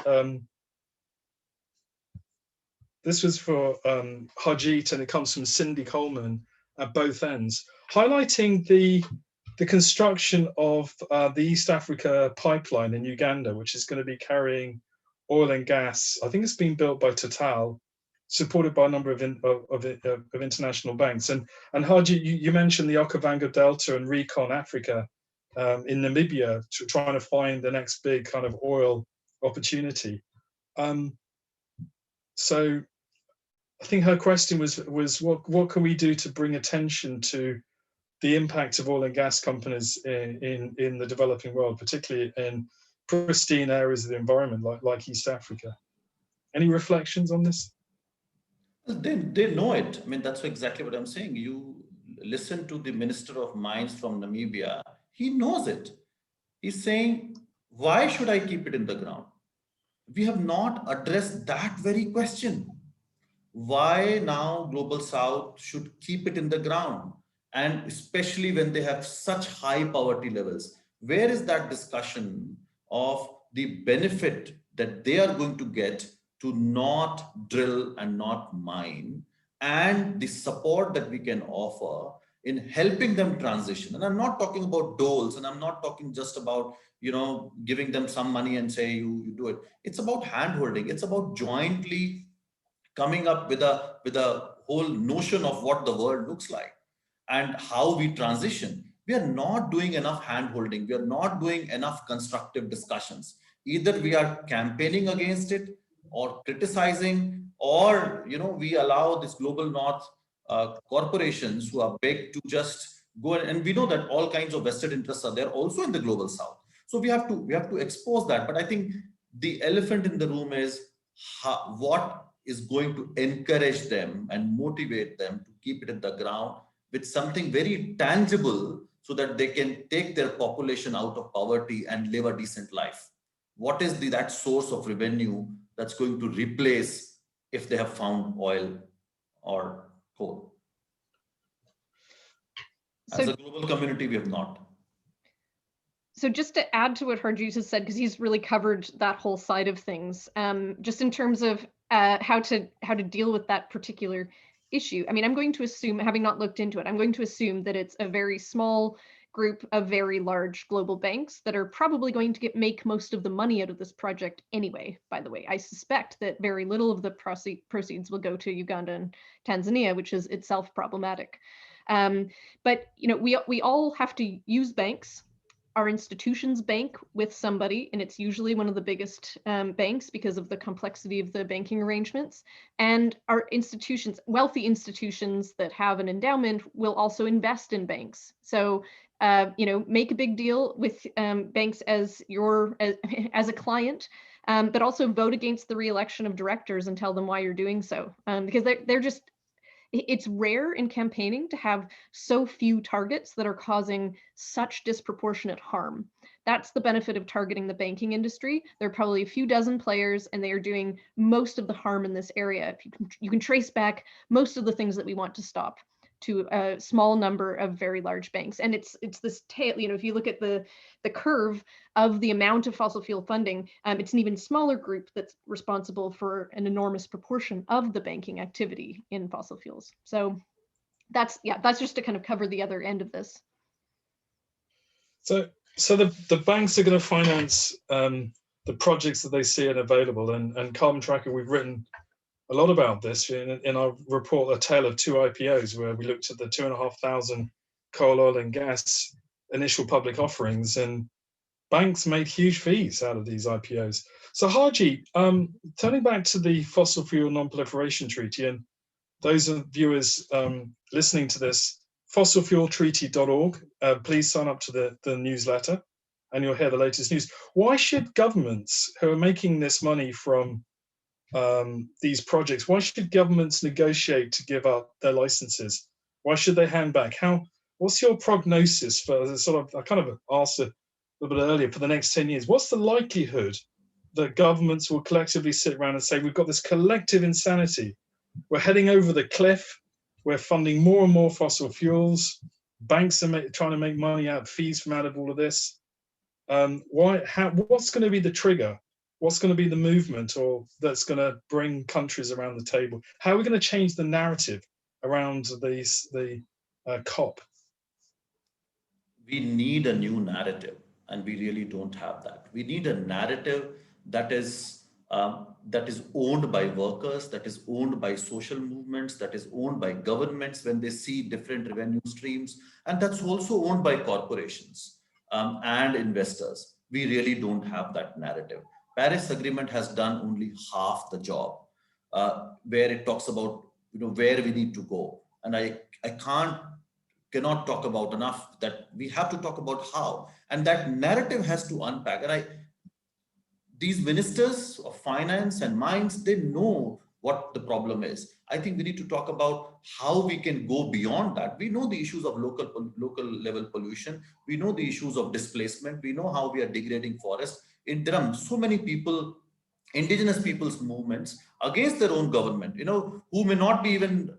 for Harjeet, and it comes from Cindy Coleman at both ends, highlighting the construction of the East Africa pipeline in Uganda, which is going to be carrying oil and gas. I think it's being built by Total, supported by a number of international banks. And Harjeet, you mentioned the Okavango Delta and Recon Africa in Namibia, trying to find the next big kind of oil opportunity. So I think her question was what can we do to bring attention to the impact of oil and gas companies in the developing world, particularly in pristine areas of the environment like East Africa? Any reflections on this? They know it. I mean, that's exactly what I'm saying. You listen to the Minister of Mines from Namibia, he knows it. He's saying, why should I keep it in the ground? We have not addressed that very question. Why now Global South should keep it in the ground? And especially when they have such high poverty levels, where is that discussion of the benefit that they are going to get to not drill and not mine, and the support that we can offer in helping them transition? And I'm not talking about doles, and I'm not talking just about, you know, giving them some money and say you do it. It's about hand-holding. It's about jointly coming up with a whole notion of what the world looks like and how we transition. We are not doing enough hand-holding. We are not doing enough constructive discussions. Either we are campaigning against it, or criticizing, or, you know, we allow this global north corporations who are big to just go, and we know that all kinds of vested interests are there also in the global south. So we have to expose that. But I think the elephant in the room is what is going to encourage them and motivate them to keep it in the ground with something very tangible, so that they can take their population out of poverty and live a decent life. What is that source of revenue that's going to replace if they have found oil or coal? As a global community, we have not. So just to add to what Harjeet has said, because he's really covered that whole side of things, just in terms of how to deal with that particular issue. I mean, I'm going to assume, having not looked into it, I'm going to assume that it's a very small group of very large global banks that are probably going to make most of the money out of this project anyway. By the way, I suspect that very little of the proceeds will go to Uganda and Tanzania, which is itself problematic. But you know, we all have to use banks. Our institutions bank with somebody, and it's usually one of the biggest banks because of the complexity of the banking arrangements. And our institutions, wealthy institutions that have an endowment, will also invest in banks. So, you know, make a big deal with banks as a client, but also vote against the re-election of directors and tell them why you're doing so, because they're just. It's rare in campaigning to have so few targets that are causing such disproportionate harm. That's the benefit of targeting the banking industry. There are probably a few dozen players, and they are doing most of the harm in this area. You can trace back most of the things that we want to stop to a small number of very large banks. And it's this tail, you know, if you look at the curve of the amount of fossil fuel funding, it's an even smaller group that's responsible for an enormous proportion of the banking activity in fossil fuels. So that's just to kind of cover the other end of this. So the banks are going to finance the projects that they see are available, and Carbon Tracker, we've written a lot about this in our report, A Tale of Two IPOs, where we looked at the 2,500 coal, oil and gas initial public offerings, and banks made huge fees out of these IPOs. So Harjeet, turning back to the Fossil Fuel Non-Proliferation Treaty, and those of viewers listening to this, fossilfueltreaty.org, please sign up to the newsletter and you'll hear the latest news. Why should governments who are making this money from these projects, why should governments negotiate to give up their licenses? Why should they hand back? What's your prognosis for I kind of asked a little bit earlier, for the next 10 years? What's the likelihood that governments will collectively sit around and say, we've got this collective insanity, we're heading over the cliff, we're funding more and more fossil fuels, banks are trying to make money out of fees from out of all of this? What's going to be the trigger? What's going to be the movement that's going to bring countries around the table? How are we going to change the narrative around the COP? We need a new narrative, and we really don't have that. We need a narrative that is owned by workers, that is owned by social movements, that is owned by governments when they see different revenue streams, and that's also owned by corporations and investors. We really don't have that narrative. Paris Agreement has done only half the job, where it talks about where we need to go, and I cannot talk about enough that we have to talk about how, and that narrative has to unpack. And these ministers of finance and mines, they know what the problem is. I think we need to talk about how we can go beyond that. We know the issues of local level pollution. We know the issues of displacement. We know how we are degrading forests. There are so many people, indigenous people's movements against their own government, who may not be even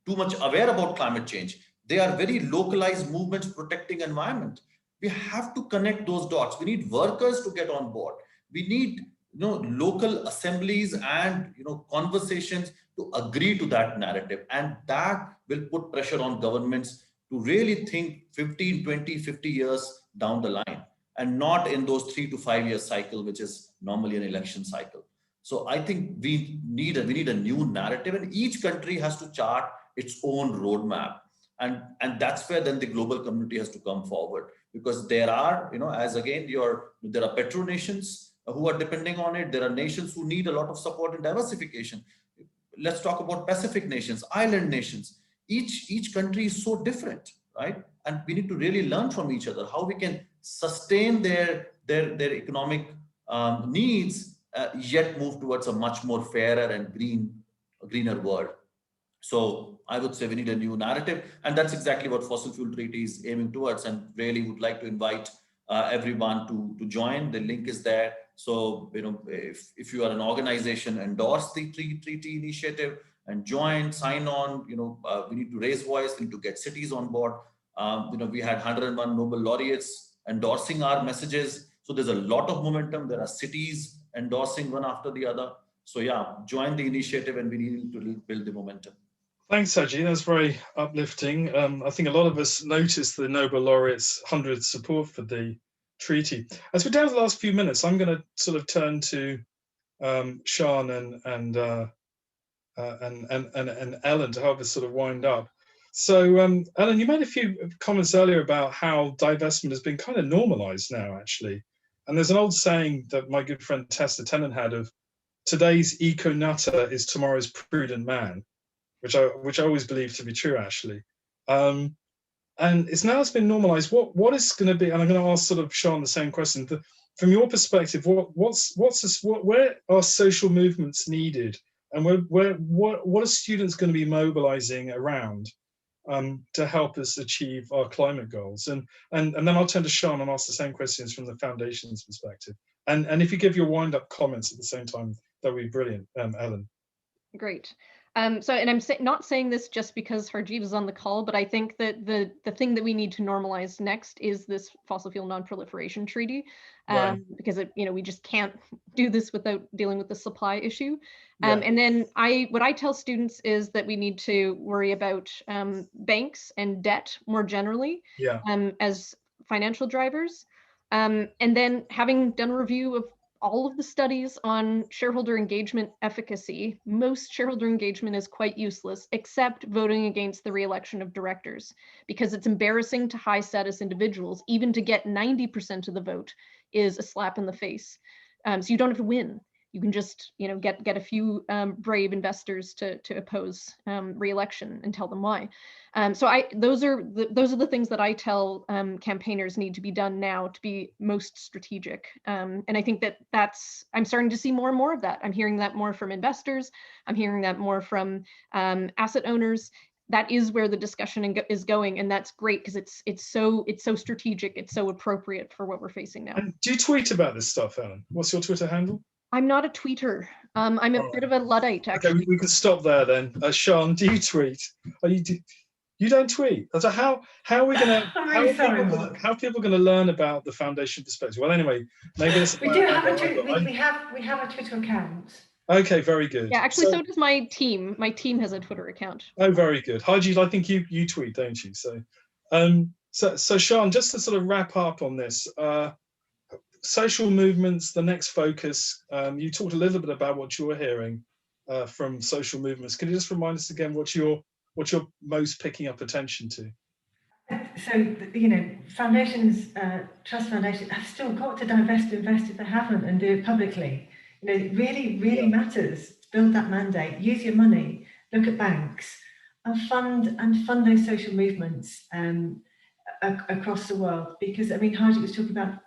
too much aware about climate change. They are very localized movements protecting environment. We have to connect those dots. We need workers to get on board. We need local assemblies and conversations to agree to that narrative, and that will put pressure on governments to really think 15, 20, 50 years down the line, and not in those 3 to 5 year cycle, which is normally an election cycle. So I think we need a new narrative, and each country has to chart its own roadmap. And that's where then the global community has to come forward, because there are, there are petronations who are depending on it. There are nations who need a lot of support and diversification. Let's talk about Pacific nations, island nations. Each country is so different, right? And we need to really learn from each other how we can sustain their economic needs, yet move towards a much more fairer and greener world. So I would say we need a new narrative, and that's exactly what Fossil Fuel Treaty is aiming towards, and really would like to invite everyone to join. The link is there. So, if you are an organization, endorse the treaty initiative and join, sign on. We need to raise voice, we need to get cities on board. We had 101 Nobel laureates endorsing our messages. So there's a lot of momentum. There are cities endorsing one after the other. So yeah, join the initiative, and we need to build the momentum. Thanks, Harjeet. That's very uplifting. I think a lot of us noticed the Nobel laureates' 100th support for the treaty. As we're down to the last few minutes, I'm going to sort of turn to Sian and Ellen to help us sort of wind up. So, Ellen, you made a few comments earlier about how divestment has been kind of normalized now, actually. And there's an old saying that my good friend Tessa Tennant had of, today's eco-nutter is tomorrow's prudent man, which I always believe to be true, actually. And it's been normalized. What is going to be? And I'm going to ask sort of Sian the same question. From your perspective, where are social movements needed, and what are students going to be mobilizing around to help us achieve our climate goals? And then I'll turn to Sian and ask the same questions from the foundation's perspective. And if you give your wind-up comments at the same time, that would be brilliant, Ellen. Great. So, and I'm not saying this just because Harjeet is on the call, but I think that the thing that we need to normalize next is this fossil fuel non-proliferation treaty, because we just can't do this without dealing with the supply issue. And then what I tell students is that we need to worry about banks and debt more generally as financial drivers. And then, having done a review all of the studies on shareholder engagement efficacy, most shareholder engagement is quite useless, except voting against the re-election of directors, because it's embarrassing to high status individuals. Even to get 90% of the vote is a slap in the face. So you don't have to win. You can just, get a few brave investors to oppose re-election and tell them why. So those are the things that I tell campaigners need to be done now to be most strategic. And I think I'm starting to see more and more of that. I'm hearing that more from investors. I'm hearing that more from asset owners. That is where the discussion is going, and that's great because it's so strategic. It's so appropriate for what we're facing now. And do you tweet about this stuff, Ellen? What's your Twitter handle? I'm not a tweeter. I'm a bit of a Luddite, actually. Okay, we can stop there then. Sian, do you tweet? You don't tweet. So how are we going to? How are people going to learn about the foundation perspective? Well, anyway, maybe it's. We do have a Twitter. We have a Twitter account. Okay, very good. Yeah, actually, so does my team. My team has a Twitter account. Oh, very good. Harjeet, I think you tweet, don't you? So Sian, just to sort of wrap up on this. Social movements, the next focus. You talked a little bit about what you're hearing from social movements. Can you just remind us again what you're most picking up attention to? So foundations, trust foundations have still got to divest, invest if they haven't, and do it publicly. It really matters to build that mandate. Use your money. Look at banks and fund those social movements. Across the world, because Harjeet was talking about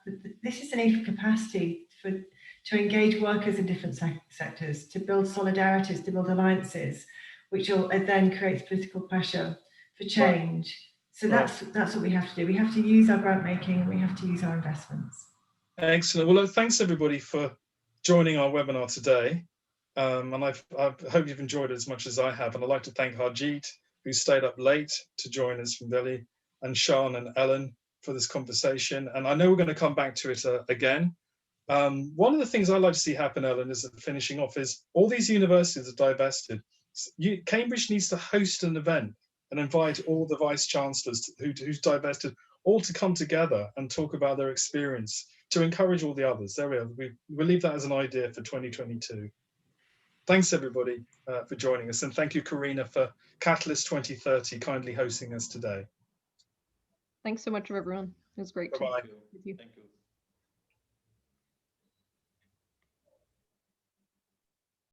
this is a need for capacity to engage workers in different sectors, to build solidarities, to build alliances, which will then create political pressure for change. So that's what we have to do. We have to use our grant making, and we have to use our investments. Excellent. Well, thanks everybody for joining our webinar today, and I hope you've enjoyed it as much as I have. And I'd like to thank Harjeet, who stayed up late to join us from Delhi, and Sian and Ellen for this conversation. And I know we're going to come back to it again. One of the things I'd like to see happen, Ellen, is finishing off, is all these universities are divested. Cambridge needs to host an event and invite all the vice chancellors who's divested all to come together and talk about their experience to encourage all the others. There we are. We'll leave that as an idea for 2022. Thanks everybody for joining us, and thank you, Karina, for Catalyst 2030 kindly hosting us today. Thanks so much, everyone. It was great. Bye-bye. With you. Thank you.